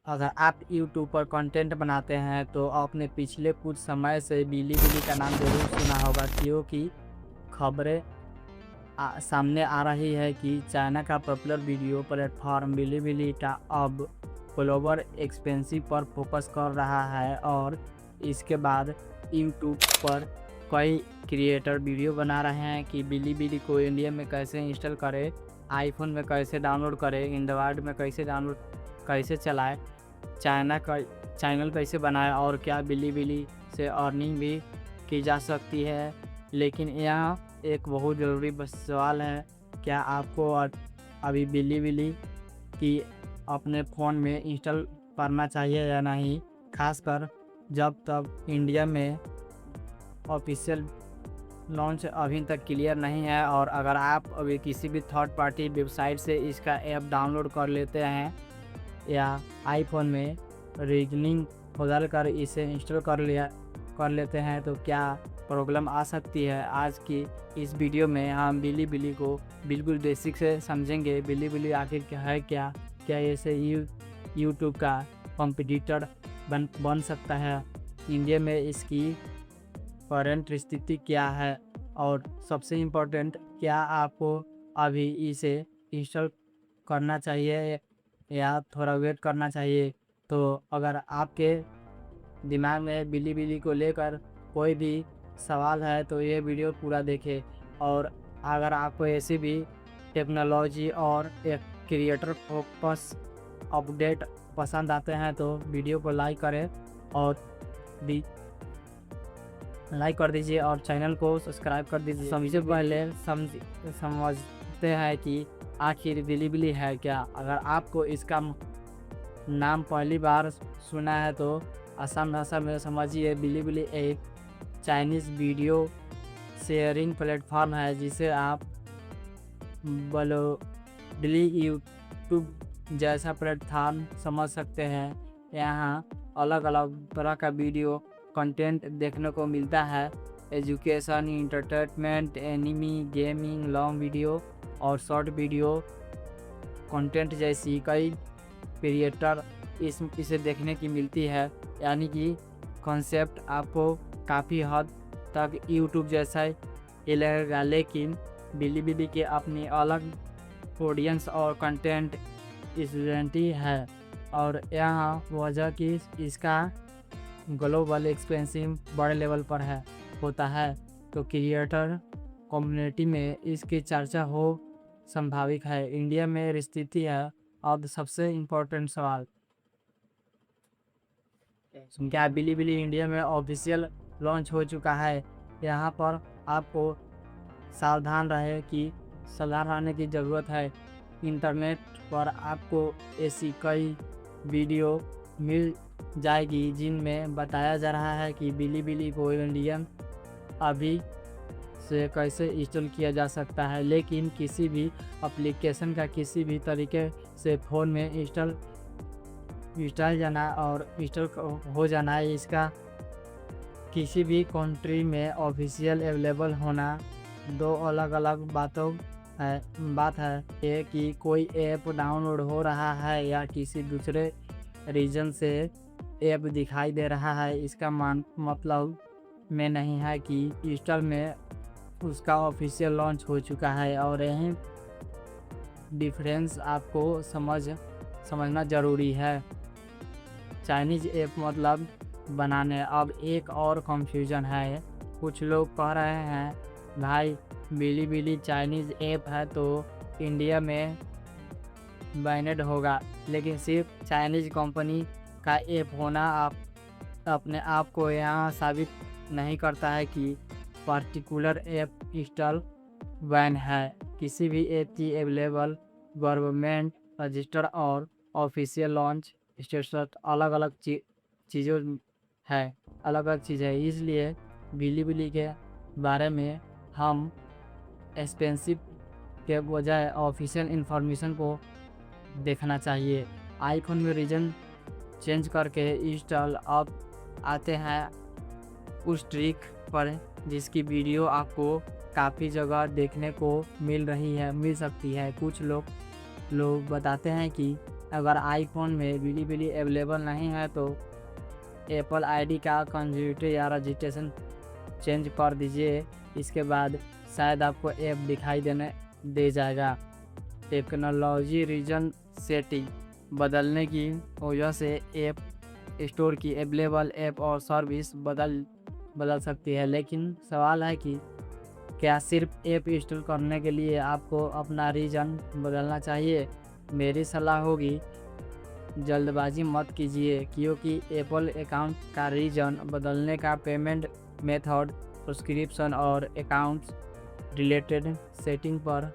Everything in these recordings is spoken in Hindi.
अगर आप यूट्यूब पर कंटेंट बनाते हैं तो आपने पिछले कुछ समय से बिलीबिली का नाम ज़रूर सुना होगा, क्योंकि खबरें सामने आ रही है कि चाइना का पॉपुलर वीडियो प्लेटफॉर्म बिलीबिली का अब ग्लोबल एक्सपेंसिव पर फोकस कर रहा है। और इसके बाद यूट्यूब पर कई क्रिएटर वीडियो बना रहे हैं कि बिलीबिली को इंडिया में कैसे इंस्टॉल करें, आईफोन में कैसे डाउनलोड करें, एंड्रॉयड में कैसे चलाएं, चाइना का चैनल कैसे बनाएं और क्या बिलीबिली से अर्निंग भी की जा सकती है। लेकिन यहाँ एक बहुत ज़रूरी सवाल है, क्या आपको अभी बिलीबिली की अपने फ़ोन में इंस्टॉल करना चाहिए या नहीं, खासकर जब तक इंडिया में ऑफिशियल लॉन्च अभी तक क्लियर नहीं है। और अगर आप अभी किसी भी थर्ड पार्टी वेबसाइट से इसका ऐप डाउनलोड कर लेते हैं या आईफोन में रीजनिंग बदल कर इसे इंस्टॉल कर लेते हैं तो क्या प्रॉब्लम आ सकती है। आज की इस वीडियो में हम बिलीबिली को बिल्कुल बेसिक से समझेंगे। बिलीबिली आखिर क्या है, क्या ऐसे यूट्यूब का कॉम्पिटिटर बन सकता है, इंडिया में इसकी करंट स्थिति क्या है, और सबसे इम्पोर्टेंट, क्या आपको अभी इसे इंस्टॉल करना चाहिए या थोड़ा वेट करना चाहिए। तो अगर आपके दिमाग में बिलीबिली को लेकर कोई भी सवाल है तो ये वीडियो पूरा देखें। और अगर आपको ऐसी भी टेक्नोलॉजी और एक क्रिएटर फोकस अपडेट पसंद आते हैं तो वीडियो को लाइक करें और लाइक कर दीजिए और चैनल को सब्सक्राइब कर दीजिए। सबसे पहले समझते हैं कि आखिर बिलीबिली है क्या। अगर आपको इसका नाम पहली बार सुना है तो आसान भाषा में समझिए, बिलीबिली एक चाइनीज़ वीडियो शेयरिंग प्लेटफॉर्म है जिसे आप बिलीबिली यूट्यूब जैसा प्लेटफॉर्म समझ सकते हैं। यहाँ अलग अलग तरह का वीडियो कंटेंट देखने को मिलता है, education, entertainment, enemy, gaming, long video और शॉर्ट वीडियो कंटेंट जैसी कई क्रिएटर इसे देखने की मिलती है। यानी कि कॉन्सेप्ट आपको काफ़ी हद तक यूट्यूब जैसा ही लगेगा, लेकिन बिलीबिली के अपनी अलग ऑडियंस और कंटेंट स्टूडेंटी है। और यहाँ वजह कि इसका ग्लोबल एक्सपेंसिव बड़े लेवल पर होता है तो क्रिएटर कम्युनिटी में इसकी चर्चा हो संभाविक है। इंडिया में स्थिति है। अब सबसे इम्पोर्टेंट सवाल, क्या बिलीबिली इंडिया में ऑफिशियल लॉन्च हो चुका है। यहाँ पर आपको सावधान रहने की ज़रूरत है। इंटरनेट पर आपको ऐसी कई वीडियो मिल जाएगी जिनमें बताया जा रहा है कि बिलीबिली को इंडिया अभी से कैसे इंस्टॉल किया जा सकता है, लेकिन किसी भी एप्लीकेशन का किसी भी तरीके से फ़ोन में इंस्टॉल हो जाना है, इसका किसी भी कंट्री में ऑफिशियल अवेलेबल होना दो अलग अलग बात है। ये कि कोई ऐप डाउनलोड हो रहा है या किसी दूसरे रीजन से ऐप दिखाई दे रहा है, इसका मतलब में नहीं है कि इंस्टॉल में उसका ऑफिशियल लॉन्च हो चुका है। और यही डिफरेंस आपको समझना ज़रूरी है। चाइनीज़ ऐप मतलब बनाने। अब एक और कंफ्यूजन है, कुछ लोग कह रहे हैं भाई बिलीबिली चाइनीज़ ऐप है तो इंडिया में बैनड होगा, लेकिन सिर्फ चाइनीज़ कंपनी का ऐप होना अपने आप को यहाँ साबित नहीं करता है कि पर्टिकुलर ऐप इंस्टॉल बैन है। किसी भी ऐप की अवेलेबल गवर्नमेंट रजिस्टर और ऑफिशियल लॉन्च स्टेटस अलग अलग चीज़ है। इसलिए बिलीबिली के बारे में हम एक्सपेंसिव के बजाय ऑफिशियल इंफॉर्मेशन को देखना चाहिए। आईफोन में रीजन चेंज करके इंस्टॉल अब आते हैं उस ट्रिक पर जिसकी वीडियो आपको काफ़ी जगह देखने को मिल सकती है। कुछ लोग बताते हैं कि अगर आईफोन में बिलीबिली अवेलेबल नहीं है तो एप्पल आईडी का कंज्यूटर या रजिस्ट्रेशन चेंज कर दीजिए। इसके बाद शायद आपको ऐप दिखाई दे जाएगा। टेक्नोलॉजी रीजन सेटिंग बदलने की वजह से ऐप स्टोर की अवेलेबल ऐप और सर्विस बदल सकती है, लेकिन सवाल है कि क्या सिर्फ ऐप इंस्टॉल करने के लिए आपको अपना रीजन बदलना चाहिए? मेरी सलाह होगी जल्दबाजी मत कीजिए, क्योंकि एप्पल अकाउंट का रीजन बदलने का पेमेंट मेथड, सब्सक्रिप्शन और अकाउंट्स रिलेटेड सेटिंग पर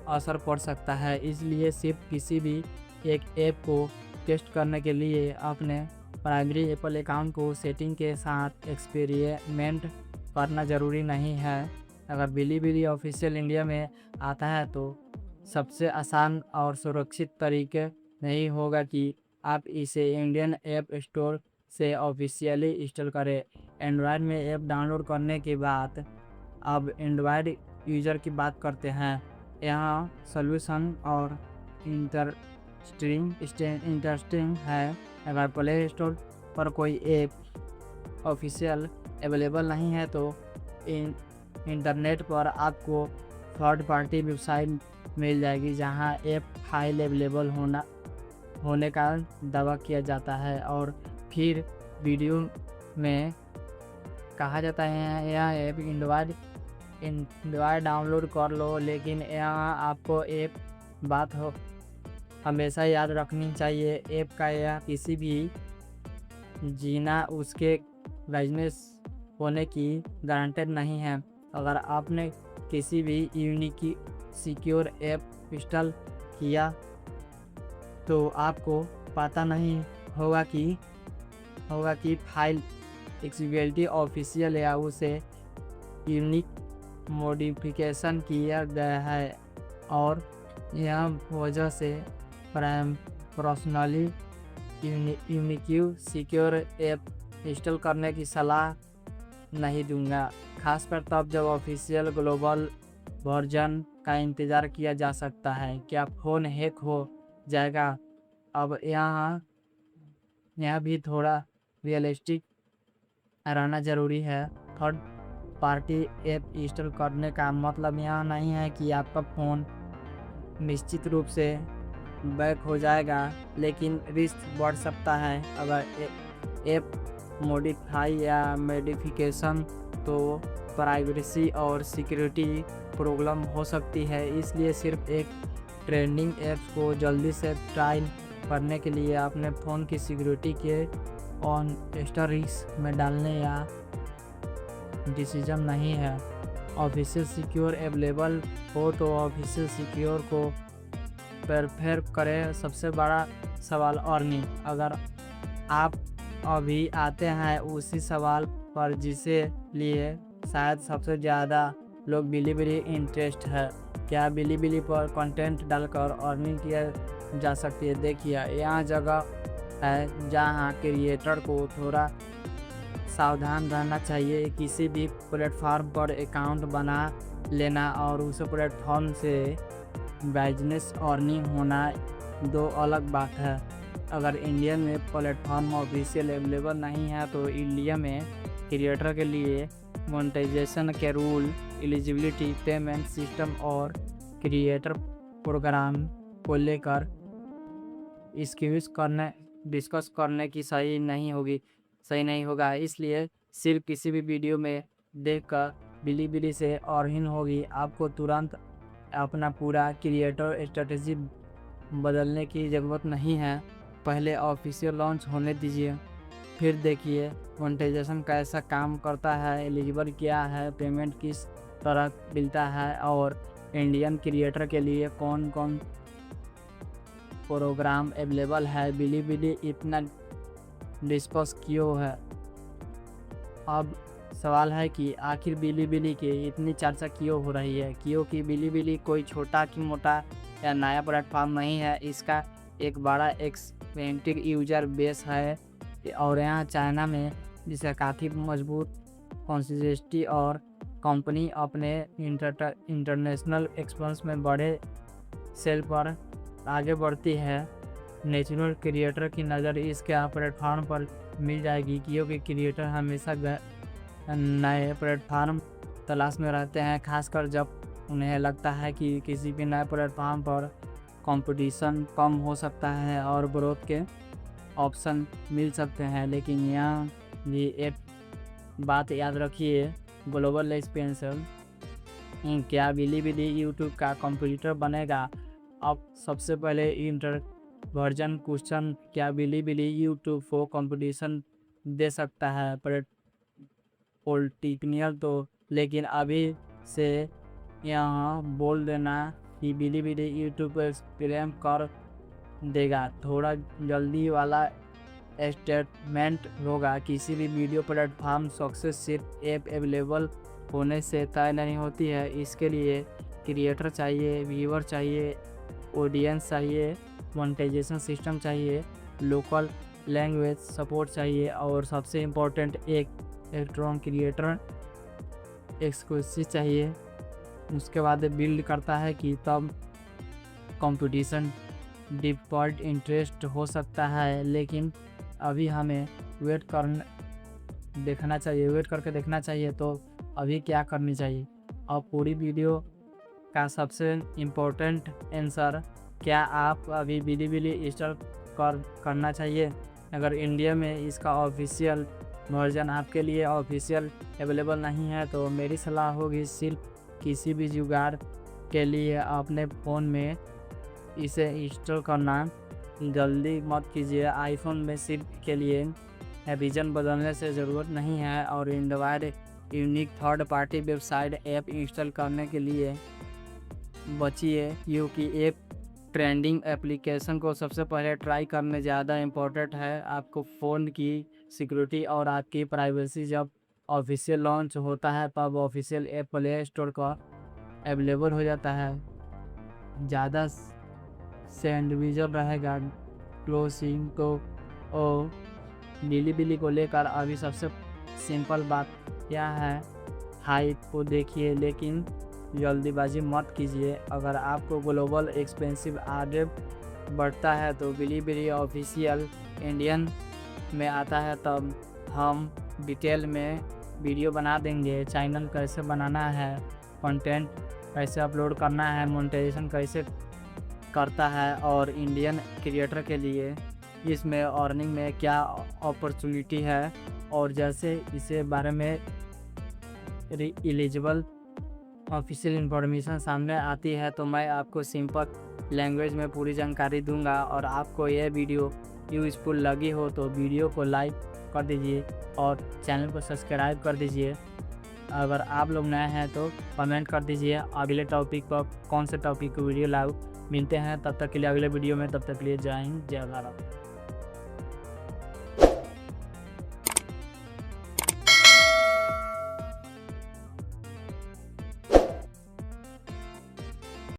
असर पड़ सकता है। इसलिए सिर्फ किसी भी एक ऐप को टेस्ट करने के लिए अपने प्राइमरी एप्पल अकाउंट को सेटिंग के साथ एक्सपेरिमेंट करना ज़रूरी नहीं है। अगर बिलीबिली ऑफिशियल इंडिया में आता है तो सबसे आसान और सुरक्षित तरीके नहीं होगा कि आप इसे इंडियन ऐप स्टोर से ऑफिशियली इंस्टॉल करें। एंड्रॉयड में ऐप डाउनलोड करने के बाद अब एंड्रॉयड यूज़र की बात करते हैं। यहाँ सॉल्यूशन और इंटरेस्टिंग है। अगर प्ले स्टोर पर कोई ऐप ऑफिशियल अवेलेबल नहीं है तो इंटरनेट पर आपको थर्ड पार्टी वेबसाइट मिल जाएगी जहां ऐप फाइल अवेलेबल होने का दावा किया जाता है, और फिर वीडियो में कहा जाता है यह ऐप एंड्रॉयड डाउनलोड कर लो। लेकिन यहाँ आपको एक बात हमेशा याद रखनी चाहिए, ऐप का यह किसी भी जीना उसके बिजनेस होने की गारंटेड नहीं है। अगर आपने किसी भी यूनिक सिक्योर ऐप इंस्टॉल किया तो आपको पता नहीं होगा कि फाइल एक्सेसिबिलिटी ऑफिशियल या उसे यूनिक मॉडिफिकेशन किया गया है, और यह वजह से personally unique secure app install करने की सलाह नहीं दूंगा, खासकर तब जब ऑफिशियल ग्लोबल वर्जन का इंतज़ार किया जा सकता है। क्या फ़ोन हैक हो जाएगा? अब यहाँ भी थोड़ा रियलिस्टिक रहना ज़रूरी है। थर्ड पार्टी ऐप इंस्टॉल करने का मतलब यह नहीं है कि आपका फ़ोन निश्चित रूप से बैक हो जाएगा, लेकिन रिस्क बढ़ सकता है। अगर ऐप मॉडिफाई या मॉडिफिकेशन तो प्राइवेसी और सिक्योरिटी प्रॉब्लम हो सकती है। इसलिए सिर्फ एक ट्रेंडिंग ऐप्स को जल्दी से ट्राई करने के लिए अपने फ़ोन की सिक्योरिटी के ऑन रिस्क में डालने या डिसीजन नहीं है। ऑफिशियल सिक्योर अवेलेबल हो तो ऑफिशियल सिक्योर को प्रेफर करें। सबसे बड़ा सवाल अर्निंग। अगर आप अभी आते हैं उसी सवाल पर जिसे लिए शायद सबसे ज़्यादा लोग बिलीबिली इंटरेस्ट है, क्या बिलीबिली पर कंटेंट डालकर अर्निंग किया जा सकती है? देखिए, यहाँ जगह है जहाँ क्रिएटर को थोड़ा सावधान रहना चाहिए। किसी भी प्लेटफॉर्म पर अकाउंट बना लेना और उस प्लेटफॉर्म से बिजनेस अर्निंग होना दो अलग बात है। अगर इंडिया में प्लेटफॉर्म ऑफिशियल अवेलेबल नहीं है तो इंडिया में क्रिएटर के लिए मोनेटाइजेशन के रूल, एलिजिबिलिटी, पेमेंट सिस्टम और क्रिएटर प्रोग्राम को लेकर डिस्कस करने की सही नहीं होगा। इसलिए सिर्फ किसी भी वीडियो में देखकर बिलीबिली से अर्निंग होगी। आपको तुरंत अपना पूरा क्रिएटर स्ट्रेटजी बदलने की ज़रूरत नहीं है। पहले ऑफिशियल लॉन्च होने दीजिए, फिर देखिए मोनेटाइजेशन कैसा काम करता है, एलिजिबल क्या है, पेमेंट किस तरह मिलता है, और इंडियन क्रिएटर के लिए कौन कौन प्रोग्राम अवेलेबल है। बिलीबिली इतना डिस्कस क्यों है? अब सवाल है कि आखिर बिलीबिली की इतनी चर्चा क्यों हो रही है? क्योंकि बिलीबिली कोई छोटा कि मोटा या नया प्लेटफॉर्म नहीं है। इसका एक बड़ा एक्सपेंसिव यूजर बेस है, और यहाँ चाइना में जिसका काफ़ी मजबूत कंसिस्टेंसी और कंपनी अपने इंटरनेशनल एक्सपेंस में बड़े सेल पर आगे बढ़ती है, नेचुरल क्रिएटर की नज़र इसके प्लेटफॉर्म पर मिल जाएगी, क्योंकि क्रिएटर हमेशा नए प्लेटफॉर्म तलाश में रहते हैं, खासकर जब उन्हें लगता है कि किसी भी नए प्लेटफॉर्म पर कंपटीशन कम हो सकता है और ग्रोथ के ऑप्शन मिल सकते हैं। लेकिन यहाँ भी एक बात याद रखिए, ग्लोबल एक्सपेंशन क्या बिलीबिली यूट्यूब का कंपटीटर बनेगा? अब सबसे पहले इंटरवर्जन क्वेश्चन, क्या बिलीबिली यूट्यूब को कंपटीशन दे सकता है? पॉलिटिकल तो, लेकिन अभी से यहाँ बोल देना कि बिलीबिली यूट्यूब पर एक्सपेरिमेंट कर देगा थोड़ा जल्दी वाला स्टेटमेंट होगा। किसी भी वीडियो प्लेटफॉर्म सक्सेस सिर्फ ऐप अवेलेबल होने से तय नहीं होती है। इसके लिए क्रिएटर चाहिए, व्यूअर चाहिए, ऑडियंस चाहिए, मोनेटाइजेशन सिस्टम चाहिए, लोकल लैंग्वेज सपोर्ट चाहिए और सबसे इम्पोर्टेंट एक स्ट्रॉन्ग क्रिएटर एक्सक्लूसिव चाहिए। उसके बाद बिल्ड करता है कि तब कंपटीशन डिफ़ॉल्ट इंटरेस्ट हो सकता है। लेकिन अभी हमें वेट करके देखना चाहिए। तो अभी क्या करनी चाहिए? और पूरी वीडियो का सबसे इम्पोर्टेंट आंसर, क्या आप अभी बिलीबिली इंस्टॉल करना चाहिए? अगर इंडिया में इसका ऑफिशियल वर्जन आपके लिए ऑफिशियल अवेलेबल नहीं है तो मेरी सलाह होगी सिर्फ किसी भी जुगाड़ के लिए अपने फ़ोन में इसे इंस्टॉल करना जल्दी मत कीजिए। आईफोन में सिर्फ के लिए विजन बदलने से ज़रूरत नहीं है और Android unique third party website app install करने के लिए बचिए, क्योंकि एक ट्रेंडिंग एप्लीकेशन को सबसे पहले ट्राई करने ज़्यादा इम्पोर्टेंट है। आपको फ़ोन की सिक्योरिटी और आपकी प्राइवेसी जब ऑफिशियल लॉन्च होता है तब ऑफिशियल ऐप प्ले स्टोर का अवेलेबल हो जाता है। ज़्यादा से इंडिविजुअल रहेगा क्लोजिंग तो बिलीबिली को लेकर अभी सबसे सिंपल बात क्या है, हाइप को देखिए लेकिन जल्दीबाजी मत कीजिए। अगर आपको ग्लोबल एक्सपेंसिव आगे बढ़ता है तो बिलीबिली ऑफिशियल इंडियन में आता है, तब हम डिटेल में वीडियो बना देंगे। चैनल कैसे बनाना है, कंटेंट कैसे अपलोड करना है, मोनेटाइजेशन कैसे करता है और इंडियन क्रिएटर के लिए इसमें अर्निंग में क्या अपॉर्चुनिटी है, और जैसे इसे बारे में एलिजिबल ऑफिशियल इन्फॉर्मेशन सामने आती है तो मैं आपको सिंपल लैंग्वेज में पूरी जानकारी दूंगा। और आपको यह वीडियो यूज़फुल लगी हो तो वीडियो को लाइक कर दीजिए और चैनल को सब्सक्राइब कर दीजिए। अगर आप लोग नए हैं तो कमेंट कर दीजिए अगले टॉपिक पर कौन से टॉपिक की वीडियो लाऊं। मिलते हैं तब तक के लिए अगले वीडियो में, तब तक के लिए जय हिंद, जय भारत।